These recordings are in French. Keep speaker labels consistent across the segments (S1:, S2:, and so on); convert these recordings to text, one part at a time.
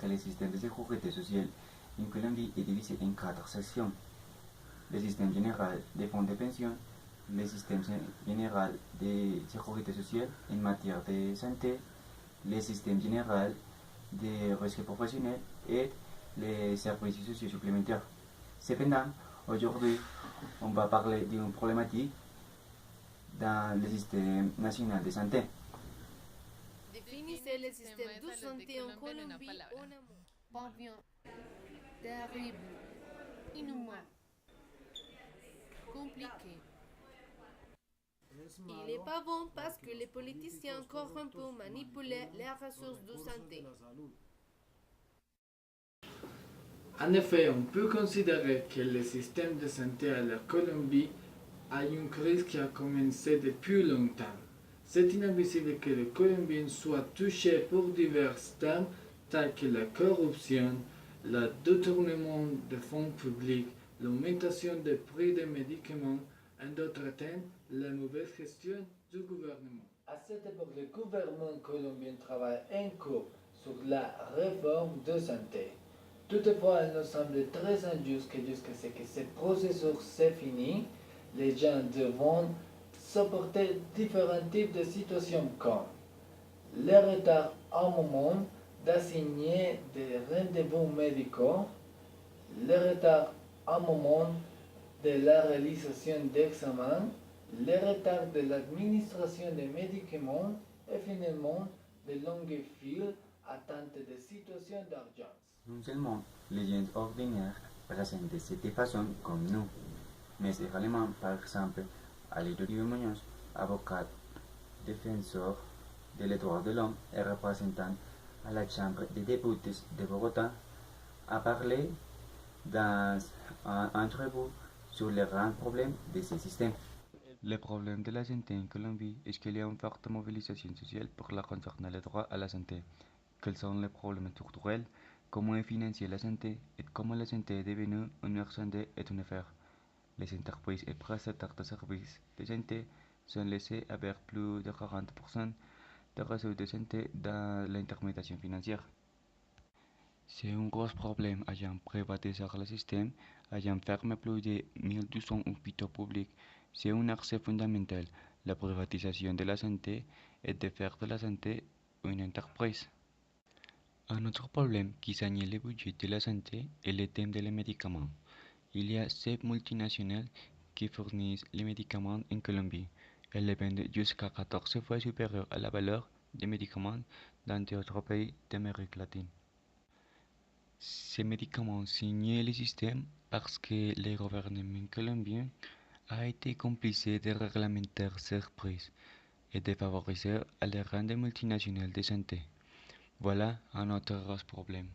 S1: que le système de sécurité sociale en Colombie est divisé en 4 sections. Le système général des fonds de pension, le système général de sécurité sociale en matière de santé, le système général des risques professionnels et les services sociaux supplémentaires. Cependant, aujourd'hui, on va parler d'une problématique dans le système national de santé.
S2: Définissez le système de santé en Colombie en amont. Parvient terrible, inhumain, compliqué. Il est pas bon parce que les politiciens corrompus manipulent les ressources de santé.
S3: En effet, on peut considérer que le système de santé à la Colombie a une crise qui a commencé depuis longtemps. C'est inadmissible que les Colombiens soient touchés pour divers thèmes tels que la corruption, le détournement de fonds publics, l'augmentation des prix des médicaments, et d'autres thèmes, la mauvaise gestion du gouvernement. À cette époque, le gouvernement colombien travaille encore sur la réforme de santé. Toutefois, il nous semble très injuste que jusqu'à ce que ce processus s'est fini, les gens devront supporter différents types de situations comme le retard au moment d'assigner des rendez-vous médicaux, le retard au moment de la réalisation d'examens, le retard de l'administration des médicaments et finalement de longues files atteintes de situations d'urgence.
S1: Non seulement les gens ordinaires présentent de cette façon comme nous, mais également, par exemple, Alidorio Muñoz, avocat, défenseur des droits de l'homme et représentant à la Chambre des députés de Bogota, a parlé dans un entrevue sur les grands problèmes de ce système. Le problème de la santé en Colombie est qu'il y a une forte mobilisation sociale pour la concernant le droit à la santé. Quels sont les problèmes structurels, comment est financée la santé et comment la santé est devenue une marchandise et une affaire. Les entreprises et prestataires de services de santé sont laissés avec plus de 40% des réseaux de santé dans l'intermédiation financière. C'est un gros problème ayant privatisé le système, ayant fermé plus de 1200 hôpitaux publics. C'est un accès fondamental, la privatisation de la santé et de faire de la santé une entreprise. Un autre problème qui s'agit le budget de la santé est le thème des médicaments. Il y a 7 multinationales qui fournissent les médicaments en Colombie. Elles les vendent jusqu'à 14 fois supérieure à la valeur des médicaments dans d'autres pays d'Amérique latine. Ces médicaments signent le système parce que le gouvernement colombien a été complice de réglementer ces prix et de favoriser les grandes multinationales de santé. Voilà un autre gros problème.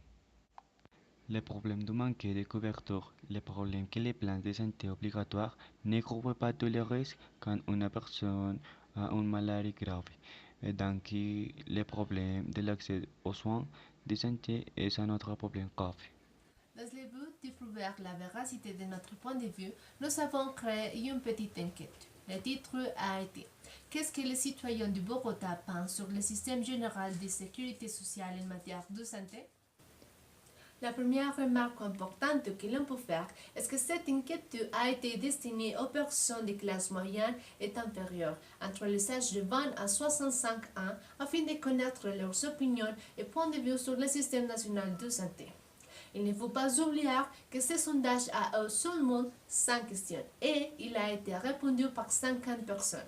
S1: Le problème du manque de couverture, le problème que les plans de santé obligatoires ne couvrent pas tous les risques quand une personne a une maladie grave, et donc le problème de l'accès aux soins de santé est un autre problème grave.
S2: Dans le but de prouver la véracité de notre point de vue, nous avons créé une petite enquête. Le titre a été Qu'est-ce que les citoyens du Bogota pensent sur le système général de sécurité sociale en matière de santé? La première remarque importante que l'on peut faire est que cette enquête a été destinée aux personnes de classe moyenne et inférieure, entre les âges de 20 à 65 ans, afin de connaître leurs opinions et points de vue sur le système national de santé. Il ne faut pas oublier que ce sondage a eu seulement 5 questions et il a été répondu par 50 personnes.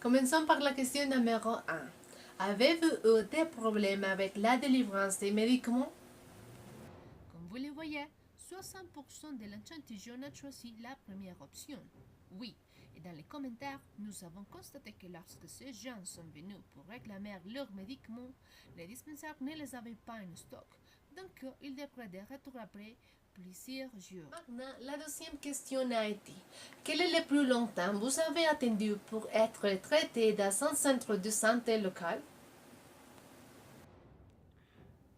S2: Commençons par la question numéro 1. Avez-vous eu des problèmes avec la délivrance des médicaments? Comme vous le voyez, 60% de l'échantillon a choisi la première option. Oui, et dans les commentaires, nous avons constaté que lorsque ces gens sont venus pour réclamer leurs médicaments, les dispensaires ne les avaient pas en stock. Donc, ils devraient de retour après plusieurs jours. Maintenant, la deuxième question a été quel est le plus longtemps vous avez attendu pour être traité dans un centre de santé local?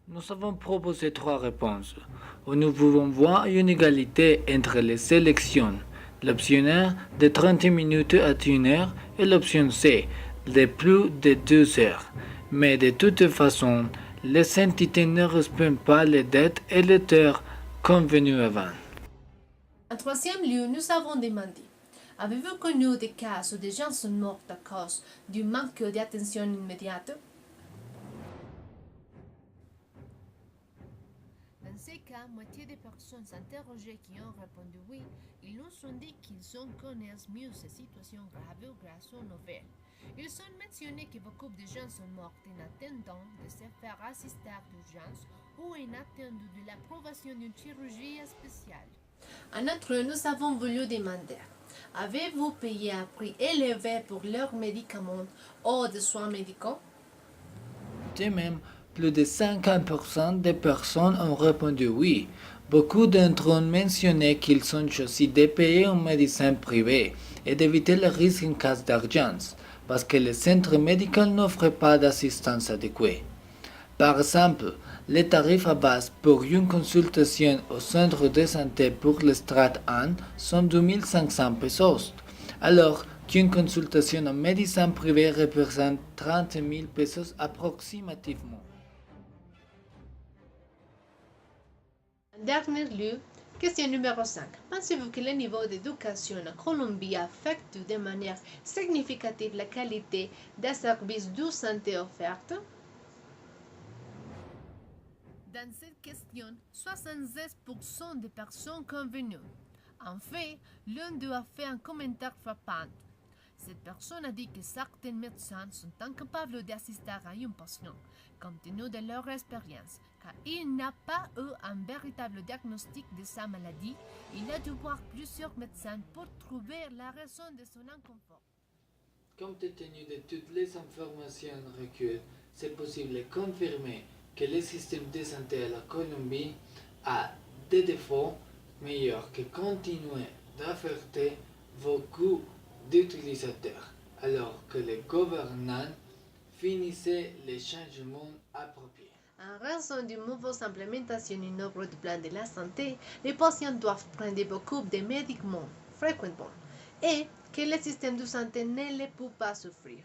S3: Nous avons proposé 3 réponses, où nous pouvons voir une égalité entre les sélections. L'option A de 30 minutes à 1 heure et l'option C de plus de 2 heures. Mais de toute façon, les entités ne respectent pas les dettes et les terres convenues avant.
S2: En troisième lieu, nous avons demandé, avez-vous connu des cas où des gens sont morts à cause du manque d'attention immédiate? Dans ces cas, moitié des personnes interrogées qui ont répondu oui, ils nous ont dit qu'ils connaissent mieux ces situations graves grâce aux nouvelles. Ils ont mentionné que beaucoup de gens sont morts en attendant de se faire assister d'urgence ou en attendant de l'approbation d'une chirurgie spéciale. En outre, nous avons voulu demander, avez-vous payé un prix élevé pour leurs médicaments ou des soins médicaux?
S3: De même, plus de 50% des personnes ont répondu oui. Beaucoup d'entre eux ont mentionné qu'ils ont choisi de payer un médecin privé et d'éviter le risque en cas d'urgence, parce que les centres médicaux n'offrent pas d'assistance adéquate. Par exemple, les tarifs à base pour une consultation au centre de santé pour le strate 1 sont 2500 pesos, alors qu'une consultation en médecin privé représente 30 000 pesos approximativement.
S2: En dernier lieu, question numéro 5. Pensez-vous que le niveau d'éducation en Colombie affecte de manière significative la qualité des services de santé offerts? Dans cette question, 76% des personnes convenues. En fait, l'un d'eux a fait un commentaire frappant. Cette personne a dit que certains médecins sont incapables d'assister à un patient, compte tenu de leur expérience, car il n'a pas eu un véritable diagnostic de sa maladie. Il a dû voir plusieurs médecins pour trouver la raison de son inconfort.
S3: Compte tenu de toutes les informations recueillies, c'est possible de confirmer que le système de santé à la Colombie a des défauts meilleurs que continuer d'affecter beaucoup d'utilisateurs, alors que les gouvernants finissaient les changements appropriés.
S2: En raison d'une mauvaise implémentation du nombre de plans de la santé, les patients doivent prendre beaucoup de médicaments fréquemment et que le système de santé ne les peut pas souffrir.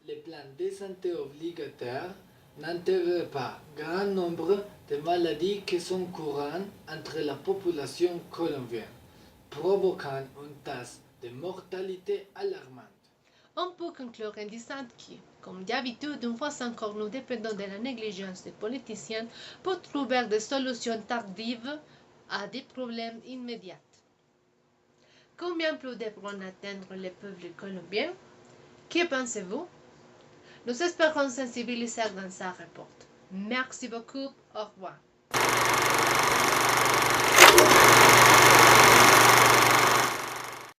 S3: Les plans de santé obligatoires n'intègrent pas grand nombre de maladies qui sont courantes entre la population colombienne, provoquant une taxe de mortalité alarmante.
S2: On peut conclure en disant que, comme d'habitude, une fois encore, nous dépendons de la négligence des politiciens pour trouver des solutions tardives à des problèmes immédiats. Combien plus devront atteindre les peuples colombiens? Que pensez-vous? Nous espérons sensibiliser dans sa rapport. Merci beaucoup. Au revoir.